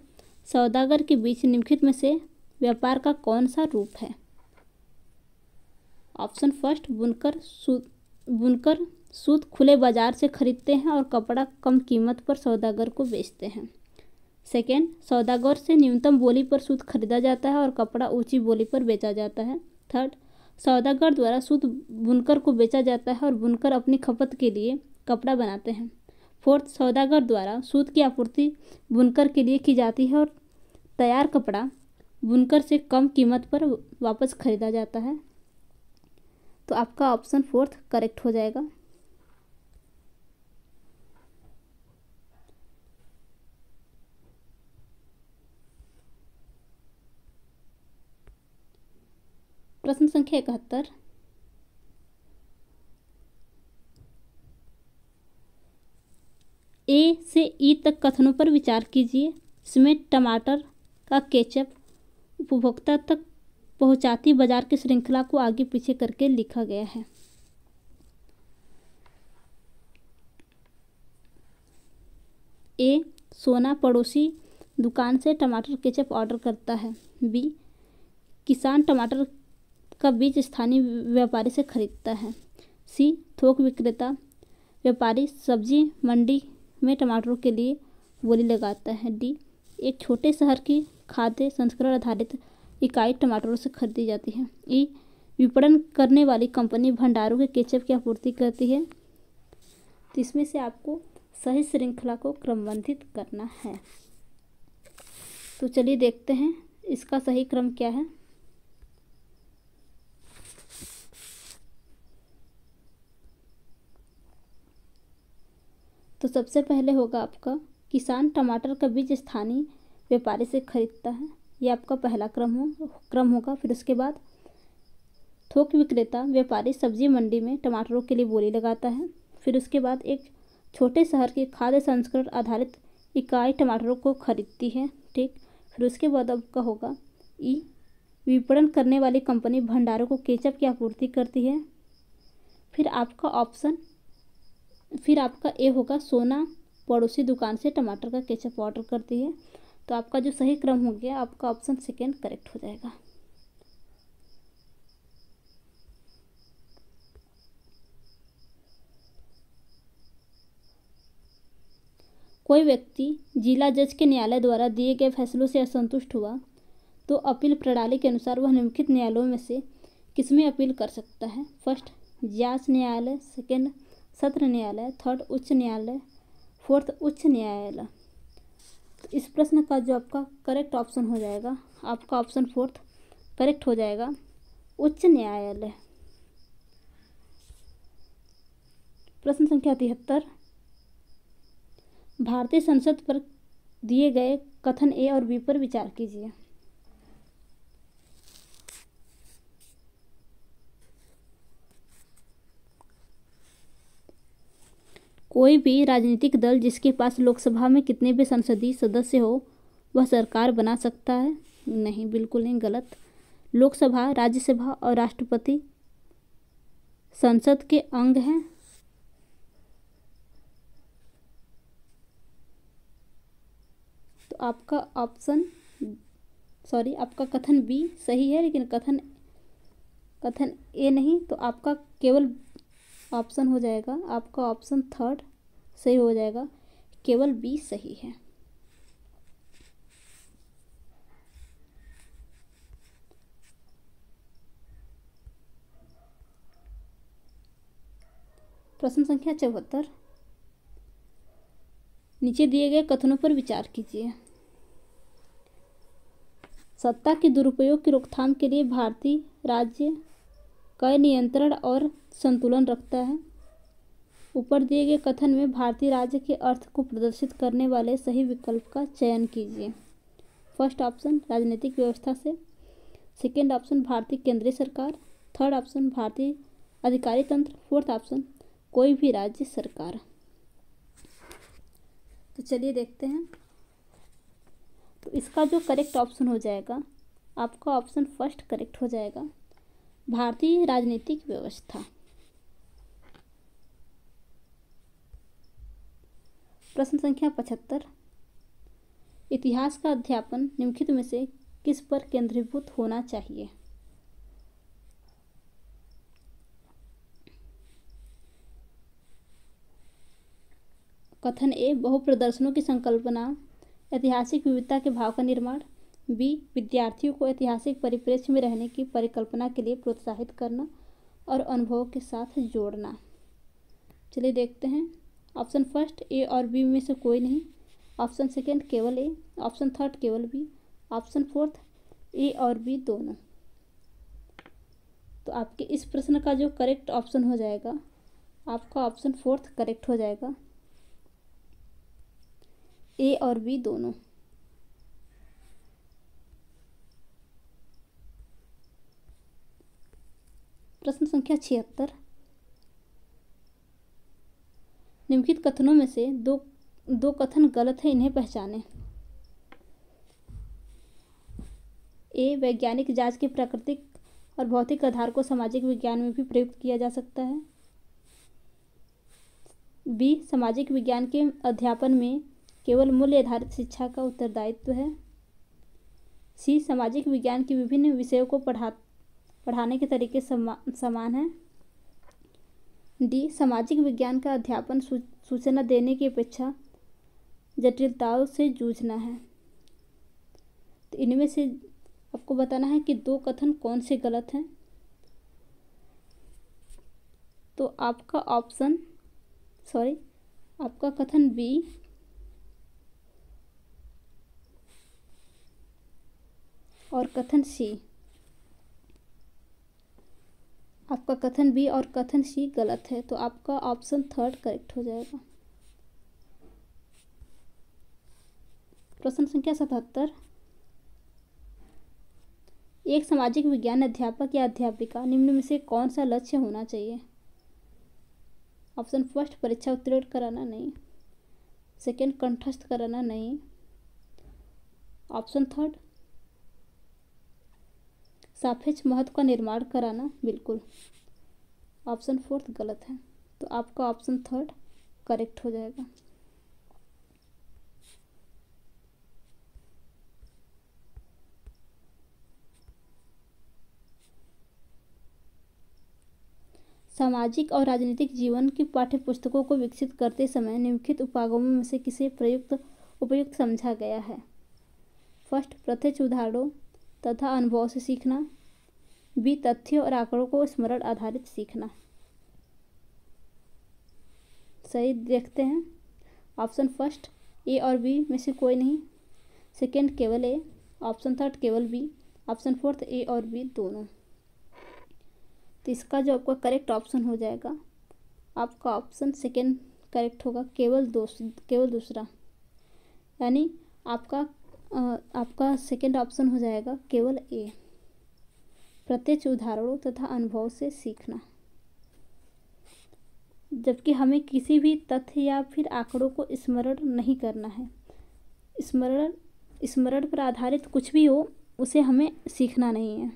सौदागर के बीच निम्नलिखित में से व्यापार का कौन सा रूप है? ऑप्शन फर्स्ट, बुनकर सूत खुले बाजार से खरीदते हैं और कपड़ा कम कीमत पर सौदागर को बेचते हैं। सेकेंड, सौदागर से न्यूनतम बोली पर सूत खरीदा जाता है और कपड़ा ऊंची बोली पर बेचा जाता है। थर्ड, सौदागर द्वारा सूत बुनकर को बेचा जाता है और बुनकर अपनी खपत के लिए कपड़ा बनाते हैं। फोर्थ, सौदागर द्वारा सूत की आपूर्ति बुनकर के लिए की जाती है और तैयार कपड़ा बुनकर से कम कीमत पर वापस खरीदा जाता है। तो आपका ऑप्शन फोर्थ करेक्ट हो जाएगा। प्रश्न संख्या 71। ए से ई तक कथनों पर विचार कीजिए। इसमें टमाटर का केचप उपभोक्ता तक पहुंचाती बाजार की श्रृंखला को आगे पीछे करके लिखा गया है। ए, सोना पड़ोसी दुकान से टमाटर केचप ऑर्डर करता है। बी, किसान टमाटर का बीज स्थानीय व्यापारी से खरीदता है। सी, थोक विक्रेता व्यापारी सब्जी मंडी में टमाटरों के लिए बोली लगाता है। डी, एक छोटे शहर की खाद्य संस्करण आधारित इकाई टमाटरों से खरीदी जाती है। ई, विपणन करने वाली कंपनी भंडारों के केचप की आपूर्ति करती है। तो इसमें से आपको सही श्रृंखला को क्रमबंधित करना है। तो चलिए देखते हैं इसका सही क्रम क्या है। तो सबसे पहले होगा आपका किसान टमाटर का बीज स्थानीय व्यापारी से खरीदता है, ये आपका पहला क्रम होगा। फिर उसके बाद थोक विक्रेता व्यापारी सब्जी मंडी में टमाटरों के लिए बोली लगाता है। फिर उसके बाद एक छोटे शहर की खाद्य संस्करण आधारित इकाई टमाटरों को खरीदती है। ठीक, फिर उसके बाद आपका होगा ई, विपणन करने वाली कंपनी भंडारों को केचप की आपूर्ति करती है। फिर आपका ए होगा, सोना पड़ोसी दुकान से टमाटर का केचप ऑर्डर करती है। तो आपका जो सही क्रम हो गया, आपका ऑप्शन सेकेंड करेक्ट हो जाएगा। कोई व्यक्ति जिला जज के न्यायालय द्वारा दिए गए फैसलों से असंतुष्ट हुआ तो अपील प्रणाली के अनुसार वह निम्नलिखित न्यायालयों में से किसमें अपील कर सकता है? फर्स्ट, जांच न्यायालय, सेकंड, सत्र न्यायालय, थर्ड, उच्च न्यायालय, फोर्थ, उच्च न्यायालय। तो इस प्रश्न का जो आपका करेक्ट ऑप्शन हो जाएगा, आपका ऑप्शन फोर्थ करेक्ट हो जाएगा, उच्च न्यायालय। प्रश्न संख्या 73, भारतीय संसद पर दिए गए कथन ए और बी पर विचार कीजिए। कोई भी राजनीतिक दल जिसके पास लोकसभा में कितने भी संसदीय सदस्य हो वह सरकार बना सकता है? नहीं, बिल्कुल नहीं, गलत। लोकसभा, राज्यसभा और राष्ट्रपति संसद के अंग हैं। तो आपका आपका कथन बी सही है, लेकिन कथन ए नहीं। तो आपका केवल ऑप्शन हो जाएगा, आपका ऑप्शन थर्ड सही हो जाएगा, केवल बी सही है। प्रश्न संख्या 74, नीचे दिए गए कथनों पर विचार कीजिए। सत्ता के दुरुपयोग की रोकथाम के लिए भारतीय राज्य कई नियंत्रण और संतुलन रखता है। ऊपर दिए गए कथन में भारतीय राज्य के अर्थ को प्रदर्शित करने वाले सही विकल्प का चयन कीजिए। फर्स्ट ऑप्शन, राजनीतिक व्यवस्था से, सेकेंड ऑप्शन, भारतीय केंद्रीय सरकार, थर्ड ऑप्शन, भारतीय अधिकारी तंत्र, फोर्थ ऑप्शन, कोई भी राज्य सरकार। तो चलिए देखते हैं। तो इसका जो करेक्ट ऑप्शन हो जाएगा, आपका ऑप्शन फर्स्ट करेक्ट हो जाएगा, भारतीय राजनीतिक व्यवस्था। प्रश्न संख्या 75, इतिहास का अध्यापन निम्नलिखित में से किस पर केंद्रीभूत होना चाहिए? कथन ए, बहुप्रदर्शनों की संकल्पना, ऐतिहासिक विविधता के भाव का निर्माण, बी, विद्यार्थियों को ऐतिहासिक परिप्रेक्ष्य में रहने की परिकल्पना के लिए प्रोत्साहित करना और अनुभवों के साथ जोड़ना। चलिए देखते हैं। ऑप्शन फर्स्ट ए और बी में से कोई नहीं, ऑप्शन सेकेंड केवल ए, ऑप्शन थर्ड केवल बी, ऑप्शन फोर्थ ए और बी दोनों। तो आपके इस प्रश्न का जो करेक्ट ऑप्शन हो जाएगा, आपका ऑप्शन फोर्थ करेक्ट हो जाएगा, ए और बी दोनों। प्रश्न संख्या 76, निम्नलिखित कथनों में से दो कथन गलत है, इन्हें पहचानें। ए, वैज्ञानिक जांच के प्राकृतिक और भौतिक आधार को सामाजिक विज्ञान में भी प्रयुक्त किया जा सकता है। बी, सामाजिक विज्ञान के अध्यापन में केवल मूल्य आधारित शिक्षा का उत्तरदायित्व है। सी, सामाजिक विज्ञान के विभिन्न विषयों को पढ़ाने के तरीके समान हैं। डी, सामाजिक विज्ञान का अध्यापन सूचना देने की अपेक्षा जटिलताओं से जूझना है। तो इनमें से आपको बताना है कि दो कथन कौन से गलत हैं। तो आपका कथन बी और कथन सी, आपका कथन बी और कथन सी गलत है। तो आपका ऑप्शन थर्ड करेक्ट हो जाएगा। प्रश्न संख्या 77, एक सामाजिक विज्ञान अध्यापक या अध्यापिका निम्न में से कौन सा लक्ष्य होना चाहिए? ऑप्शन फर्स्ट, परीक्षा उत्तीर्ण कराना, नहीं। सेकेंड, कंठस्थ कराना, नहीं। ऑप्शन थर्ड, सापेक्ष महत्व का निर्माण कराना, बिल्कुल। ऑप्शन फोर्थ गलत है, तो आपका ऑप्शन थर्ड करेक्ट हो जाएगा। सामाजिक और राजनीतिक जीवन की पाठ्यपुस्तकों को विकसित करते समय निम्नलिखित उपागमों में से किसे उपयुक्त समझा गया है? फर्स्ट, प्रत्यक्ष उदाहरणों तथा अनुभव से सीखना। बी, तथ्यों और आंकड़ों को स्मरण आधारित सीखना। सही देखते हैं। ऑप्शन फर्स्ट ए और बी में से कोई नहीं। सेकंड केवल ए। ऑप्शन थर्ड केवल बी। ऑप्शन फोर्थ ए और बी दोनों। तो इसका जो आपका करेक्ट ऑप्शन हो जाएगा, आपका ऑप्शन सेकंड करेक्ट होगा, केवल दूसरा। यानी आपका सेकंड ऑप्शन हो जाएगा केवल ए, प्रत्यक्ष उदाहरणों तथा अनुभव से सीखना। जबकि हमें किसी भी तथ्य या फिर आंकड़ों को स्मरण नहीं करना है। स्मरण पर आधारित कुछ भी हो उसे हमें सीखना नहीं है।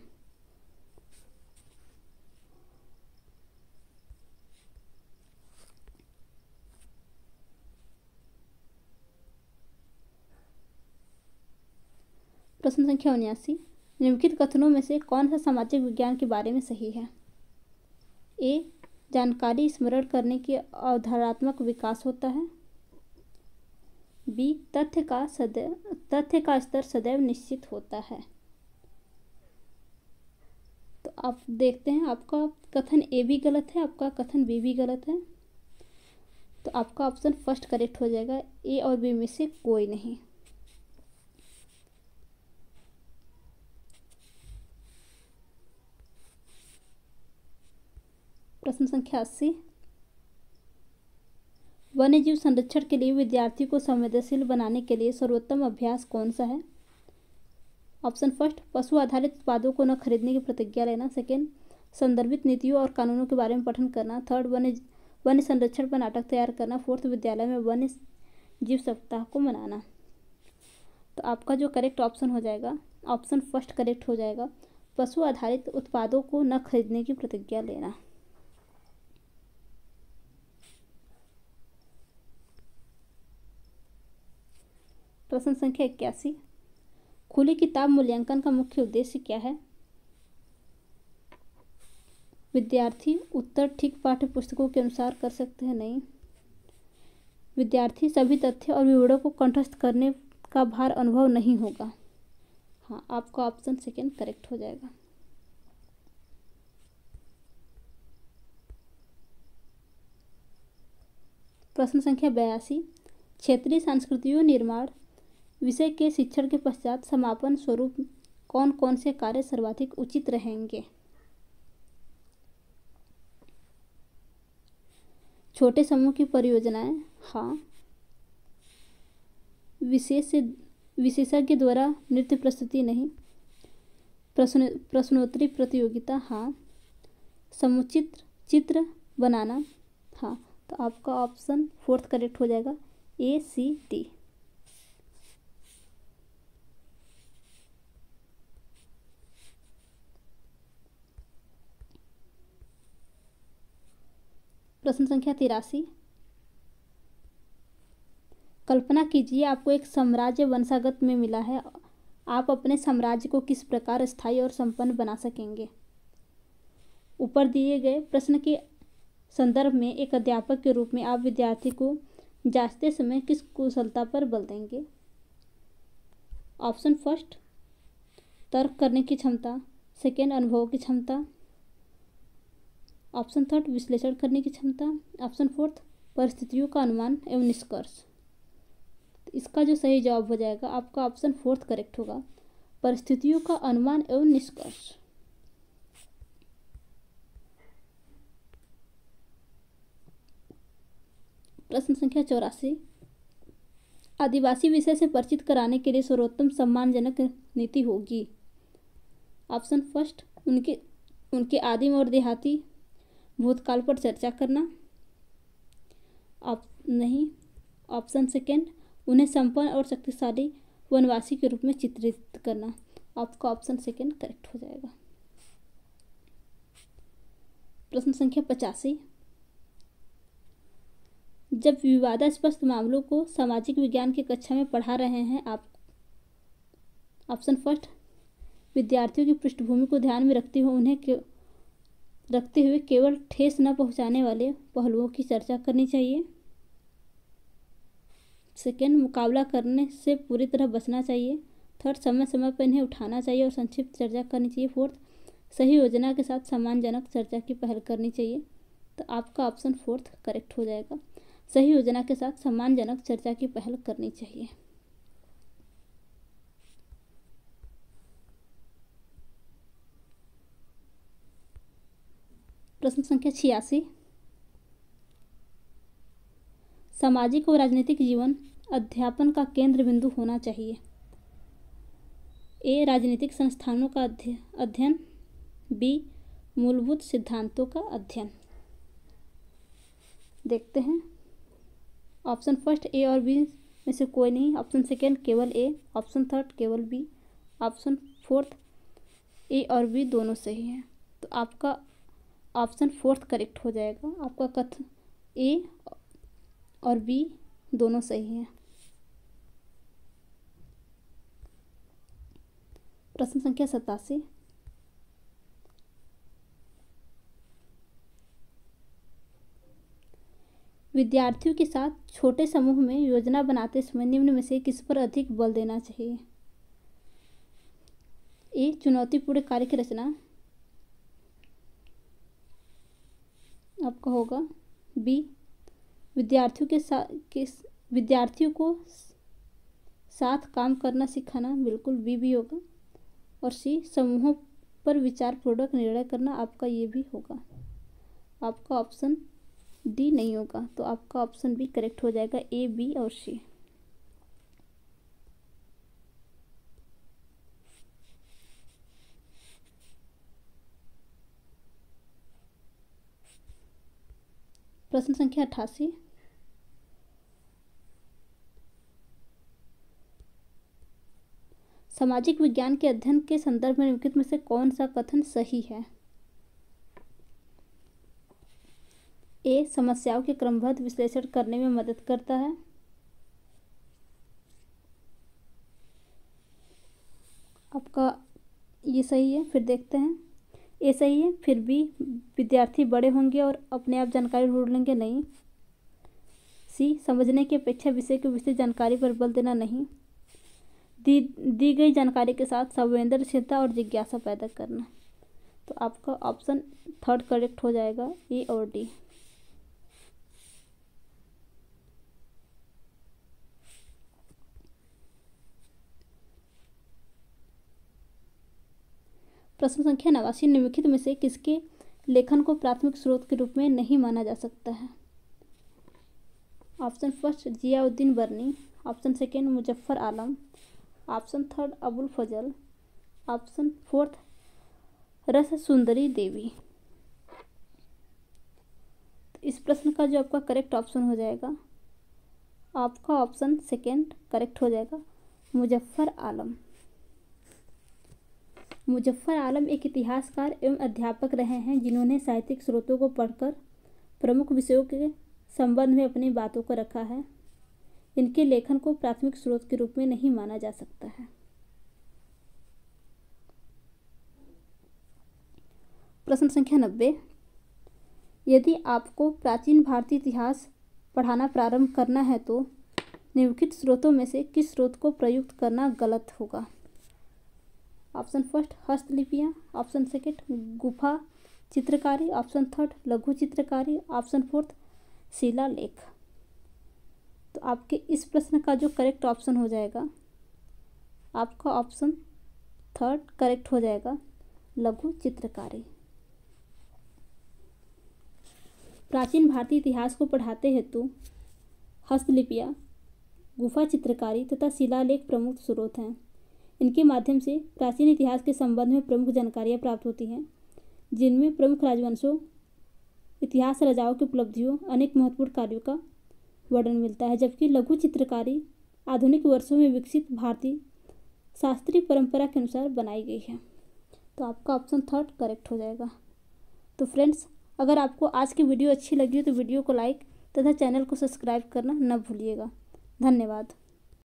प्रश्न संख्या 79, निम्नलिखित कथनों में से कौन सा सामाजिक विज्ञान के बारे में सही है? ए, जानकारी स्मरण करने के अवधारणात्मक विकास होता है। बी, तथ्य का स्तर सदैव निश्चित होता है। तो आप देखते हैं, आपका कथन ए भी गलत है, आपका कथन बी भी गलत है। तो आपका ऑप्शन फर्स्ट करेक्ट हो जाएगा, ए और बी में से कोई नहीं। प्रश्न संख्या 80, वन्यजीव संरक्षण के लिए विद्यार्थी को संवेदनशील बनाने के लिए सर्वोत्तम अभ्यास कौन सा है? ऑप्शन फर्स्ट, पशु आधारित उत्पादों को न खरीदने की प्रतिज्ञा लेना। सेकेंड, संदर्भित नीतियों और कानूनों के बारे में पठन करना। थर्ड, वन्य संरक्षण पर नाटक तैयार करना। फोर्थ, विद्यालय में वन्य जीव सप्ताह को मनाना। तो आपका जो करेक्ट ऑप्शन हो जाएगा, ऑप्शन फर्स्ट करेक्ट हो जाएगा, पशु आधारित उत्पादों को न खरीदने की प्रतिज्ञा लेना। प्रश्न संख्या 81, खुली किताब मूल्यांकन का मुख्य उद्देश्य क्या है? विद्यार्थी उत्तर ठीक पाठ्य पुस्तकों के अनुसार कर सकते हैं, नहीं। विद्यार्थी सभी तथ्य और विवरणों को कंठस्थ करने का भार अनुभव नहीं होगा। हाँ, आपका ऑप्शन सेकेंड करेक्ट हो जाएगा। प्रश्न संख्या 82, क्षेत्रीय संस्कृतियों निर्माण विषय के शिक्षण के पश्चात समापन स्वरूप कौन कौन से कार्य सर्वाधिक उचित रहेंगे? छोटे समूह की परियोजनाएं, हाँ। विशेषज्ञ द्वारा नृत्य प्रस्तुति, नहीं। प्रश्नोत्तरी प्रतियोगिता, हाँ। समुचित चित्र बनाना, हाँ। तो आपका ऑप्शन फोर्थ करेक्ट हो जाएगा, ए सी डी। प्रश्न संख्या 83, कल्पना कीजिए आपको एक साम्राज्य वंशागत में मिला है। आप अपने साम्राज्य को किस प्रकार स्थायी और संपन्न बना सकेंगे? ऊपर दिए गए प्रश्न के संदर्भ में एक अध्यापक के रूप में आप विद्यार्थी को जांचते समय किस कुशलता पर बल देंगे? ऑप्शन फर्स्ट, तर्क करने की क्षमता। सेकेंड, अनुभव की क्षमता। ऑप्शन थर्ड, विश्लेषण करने की क्षमता। ऑप्शन फोर्थ, परिस्थितियों का अनुमान एवं निष्कर्ष। तो इसका जो सही जवाब हो जाएगा, आपका ऑप्शन फोर्थ करेक्ट होगा, परिस्थितियों का अनुमान एवं निष्कर्ष। प्रश्न संख्या 84, आदिवासी विषय से परिचित कराने के लिए सर्वोत्तम सम्मानजनक नीति होगी। ऑप्शन फर्स्ट, उनके आदिम और देहाती भूतकाल पर चर्चा करना। नहीं। ऑप्शन सेकेंड, उन्हें संपन्न और शक्तिशाली वनवासी के रूप में चित्रित करना। आपका ऑप्शन सेकेंड करेक्ट हो जाएगा। प्रश्न संख्या 85। जब विवादास्पद मामलों को सामाजिक विज्ञान की कक्षा में पढ़ा रहे हैं आप। ऑप्शन फर्स्ट, विद्यार्थियों की पृष्ठभूमि को ध्यान में रखते हुए केवल ठेस न पहुंचाने वाले पहलुओं की चर्चा करनी चाहिए। सेकेंड, मुकाबला करने से पूरी तरह बचना चाहिए। थर्ड, समय समय पर इन्हें उठाना चाहिए और संक्षिप्त चर्चा करनी चाहिए। फोर्थ, सही योजना के साथ सम्मानजनक चर्चा की पहल करनी चाहिए। तो आपका ऑप्शन फोर्थ करेक्ट हो जाएगा। सही योजना के साथ सम्मानजनक चर्चा की पहल करनी चाहिए। प्रश्न संख्या 86। सामाजिक और राजनीतिक जीवन अध्यापन का केंद्र बिंदु होना चाहिए। ए, राजनीतिक संस्थानों का अध्ययन। बी, मूलभूत सिद्धांतों का अध्ययन। देखते हैं। ऑप्शन फर्स्ट ए और बी में से कोई नहीं। ऑप्शन सेकेंड केवल ए। ऑप्शन थर्ड केवल बी। ऑप्शन फोर्थ ए और बी दोनों सही हैं। तो आपका ऑप्शन फोर्थ करेक्ट हो जाएगा। आपका कथन ए और बी दोनों सही हैं। प्रश्न संख्या 87। विद्यार्थियों के साथ छोटे समूह में योजना बनाते समय निम्न में से किस पर अधिक बल देना चाहिए। ए, चुनौतीपूर्ण कार्य की रचना। आपका होगा बी, विद्यार्थियों को साथ काम करना सिखाना। बिल्कुल बी भी होगा। और सी, समूहों पर विचारपूर्वक निर्णय करना। आपका ये भी होगा। आपका ऑप्शन डी नहीं होगा। तो आपका ऑप्शन बी करेक्ट हो जाएगा। ए, बी और सी। प्रश्न संख्या 88। सामाजिक विज्ञान के अध्ययन के संदर्भ में निम्नलिखित में से कौन सा कथन सही है। ए, समस्याओं के क्रमबद्ध विश्लेषण करने में मदद करता है। आपका ये सही है। फिर देखते हैं। ए सही है। फिर बी, विद्यार्थी बड़े होंगे और अपने आप जानकारी ढूंढ लेंगे। नहीं। सी, समझने की अपेक्षा विषय की विस्तृत जानकारी पर बल देना। नहीं। दी गई जानकारी के साथ संवेदनशीलता और जिज्ञासा पैदा करना। तो आपका ऑप्शन थर्ड करेक्ट हो जाएगा। ए और डी। प्रश्न संख्या 89। निम्नलिखित में से किसके लेखन को प्राथमिक स्रोत के रूप में नहीं माना जा सकता है। ऑप्शन फर्स्ट, जियाउद्दीन बर्नी। ऑप्शन सेकेंड, मुजफ्फर आलम। ऑप्शन थर्ड, अबुल फजल। ऑप्शन फोर्थ, रस सुंदरी देवी। इस प्रश्न का जो आपका करेक्ट ऑप्शन हो जाएगा, आपका ऑप्शन सेकेंड करेक्ट हो जाएगा, मुजफ्फर आलम। मुजफ्फर आलम एक इतिहासकार एवं अध्यापक रहे हैं जिन्होंने साहित्यिक स्रोतों को पढ़कर प्रमुख विषयों के संबंध में अपनी बातों को रखा है। इनके लेखन को प्राथमिक स्रोत के रूप में नहीं माना जा सकता है। प्रश्न संख्या 90। यदि आपको प्राचीन भारतीय इतिहास पढ़ाना प्रारंभ करना है तो निम्नलिखित स्रोतों में से किस स्रोत को प्रयुक्त करना गलत होगा। ऑप्शन फर्स्ट, हस्तलिपियाँ। ऑप्शन सेकेंड, गुफा चित्रकारी। ऑप्शन थर्ड, लघु चित्रकारी। ऑप्शन फोर्थ, शिलालेख। तो आपके इस प्रश्न का जो करेक्ट ऑप्शन हो जाएगा, आपका ऑप्शन थर्ड करेक्ट हो जाएगा, लघु चित्रकारी। प्राचीन भारतीय इतिहास को पढ़ाते हेतु हस्तलिपियाँ, गुफा चित्रकारी तथा शिलालेख प्रमुख स्रोत हैं। इनके माध्यम से प्राचीन इतिहास के संबंध में प्रमुख जानकारियाँ प्राप्त होती हैं, जिनमें प्रमुख राजवंशों, इतिहास राजाओं की उपलब्धियों, अनेक महत्वपूर्ण कार्यों का वर्णन मिलता है। जबकि लघु चित्रकारी आधुनिक वर्षों में विकसित भारतीय शास्त्रीय परंपरा के अनुसार बनाई गई है। तो आपका ऑप्शन थर्ड करेक्ट हो जाएगा। तो फ्रेंड्स, अगर आपको आज की वीडियो अच्छी लगी हो तो वीडियो को लाइक तथा चैनल को सब्सक्राइब करना न भूलिएगा। धन्यवाद।